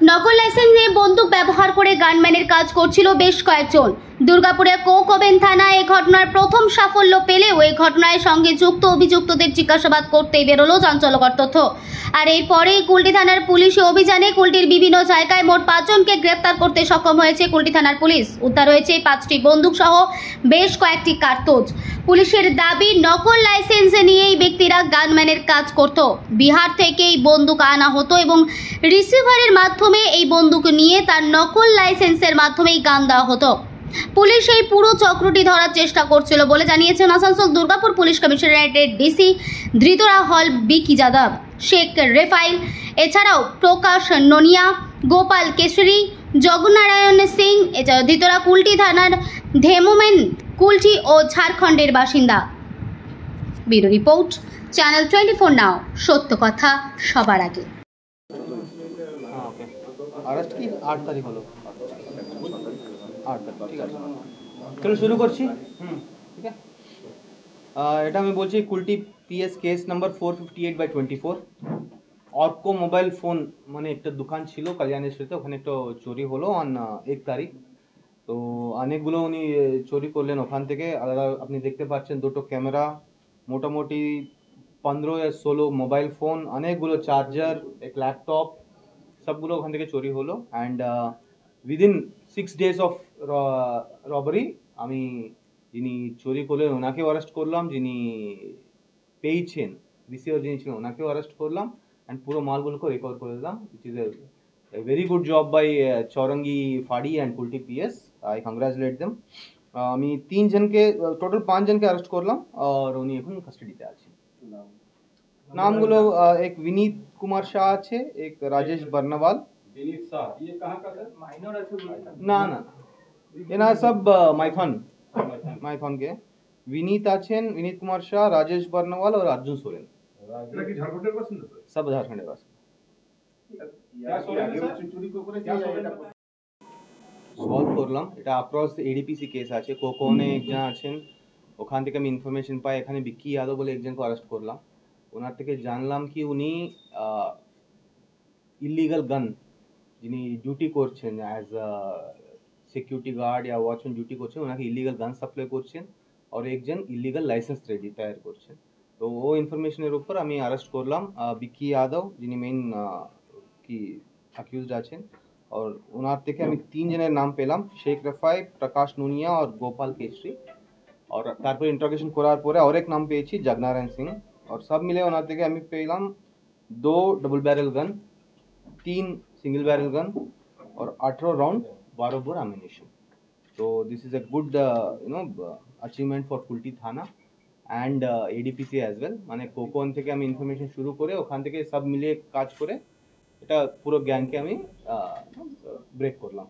নকল লাইসেন্স নিয়ে বন্দুক ব্যবহার করে গানম্যানের কাজ করছিল বেশ কয়েকজন। দুর্গাপুরের কোকোবেন থানায় এই ঘটনার প্রথম সাফল্য পেলেও এই ঘটনার সঙ্গে যুক্ত অভিযুক্তদের জিজ্ঞাসাবাদ করতেই বেরোলো চাঞ্চল্যকর তথ্য। আর এরপরেই কুলটি থানার পুলিশি অভিযানে কুলটির বিভিন্ন জায়গায় মোট 5 জনকে গ্রেপ্তার করতে সক্ষম হয়েছে কুলটি থানার পুলিশ। উদ্ধার হয়েছে 5টি বন্দুক সহ বেশ কয়েকটি কার্তুজ। পুলিশের দাবি, নকল লাইসেন্স নিয়ে এই ব্যক্তিরা গানম্যানের কাজ করত। বিহার থেকে এই বন্দুক আনা হতো এবং রিসিভারের মাধ্যমে এই বন্দুক নিয়ে তার নকল লাইসেন্সের মাধ্যমেই গান দেওয়া হতো। পুলিশ এই পুরো চক্রটি ধরার চেষ্টা করছিল বলে জানিয়েছেন আসানসোল দুর্গাপুর পুলিশ কমিশনারেটের ডিসি ধৃতরা হল বিকি যাদব, শেখ রেফাইল, এছাড়াও প্রকাশ নোনিয়া, গোপাল কেশরী, জগনারায়ণ সিং। এছাড়াও ধৃতরা কুলটি থানার ধেমুমেন, কুলটি ও ঝাড়খণ্ডের বাসিন্দা। ব্যুরো রিপোর্ট, চ্যানেল 24 নাও, সত্য কথা সবার আগে। अरेस्ट की 8 तारीख হলো 8 তারিখ, ঠিক আছে। চলো শুরু করছি। ঠিক আছে, এটা আমি বলছি Kulti PS case number 458/24। অর্কো mobile phone মানে একটা দোকান ছিল কল্যাণী স্ট্রিটে, ওখানে একটা চুরি হলো অন 1 তারিখ। তো অনেকগুলো উনি চুরি করলেন ওখান থেকে। আলাদা আপনি দেখতে পাচ্ছেন দুটো ক্যামেরা, মোটামুটি 15 या 16 মোবাইল ফোন, অনেকগুলো চার্জার, এক ল্যাপটপ, সবগুলো ওখান থেকে চুরি হলো। And within 6 days of robbery আমি যিনি চুরি করলেন ওনাকেও অ্যারেস্ট করলাম, যিনি পেয়েছেন রিসিভার যিনি ছিলেন ওনাকেও অ্যারেস্ট করলাম, অ্যান্ড পুরো মালগুলোকে রিকভার করে দিলাম, which is a very good job by Chowringhee ফাড়ি and Kulti PS. I congratulate them. আমি 3 জনকে, টোটাল 5 জনকে অ্যারেস্ট করলাম আর উনি এখন কাস্টাডিতে আছেন। नामगुलो एक विनीत कुमार शाह আছে, एक राजेश बर्नवाल। विनीत शाह ये कहां का है? माइनर আছে না না, এনা সব মাইথন के। विनीत আছেন, विनीत कुमार शाह, राजेश बर्नवाल और अर्जुन सोरेन। এটা কি ঝাড়খণ্ডের বাসিন্দা? সব ঝাড়খণ্ডের বাসিন্দা। क्या सोरेन চুরি করে সলভ করলাম। এটা অ্যাক্রস এডিপিসি কেস আছে। কোকোনে একজন আছেন, ওখান থেকে আমি ইনফরমেশন পাই এখানে বিক্কি যাদব বলে একজনকে অ্যারেস্ট করলাম। ওনার থেকে জানলাম কি উনি ইলিগাল গান যিনি ডিউটি করছেন অ্যাজ সিকিউরিটি গার্ড या ওয়াচম্যান ডিউটি করছেন, ওনাকে ইলিগাল গান সাপ্লাই করছেন আর একজন ইলিগাল লাইসেন্স রেডি তৈরি করছেন। তো ও ইনফরমেশনের উপর আমি অ্যারেস্ট করলাম বিক্কি যাদব, যিনি মেইন কি অ্যাকিউজড আছেন। আর ওনার থেকে আমি 3 জনের নাম পেলাম, শেখ রফাই, প্রকাশ নুনিয়া আর গোপাল কেশরী। আর তারপর ইন্টারোগেশন করার পরে আর এক নাম পেয়েছি জগনারায়ণ সিং। और सब मिले ওনার থেকে আমি পেলাম 2 double barrel gun, 3 single barrel gun और 18 राउंड 12 बोर एमिनेशन। तो this is a good achievement for Kulti थाना एंड एडीपीसी एज वेल। মানে কোকোন থেকে আমি ইনফরমেশন শুরু করে ওখান থেকে সব মিলে কাজ করে এটা পুরো গ্যাংকে আমি ব্রেক করলাম।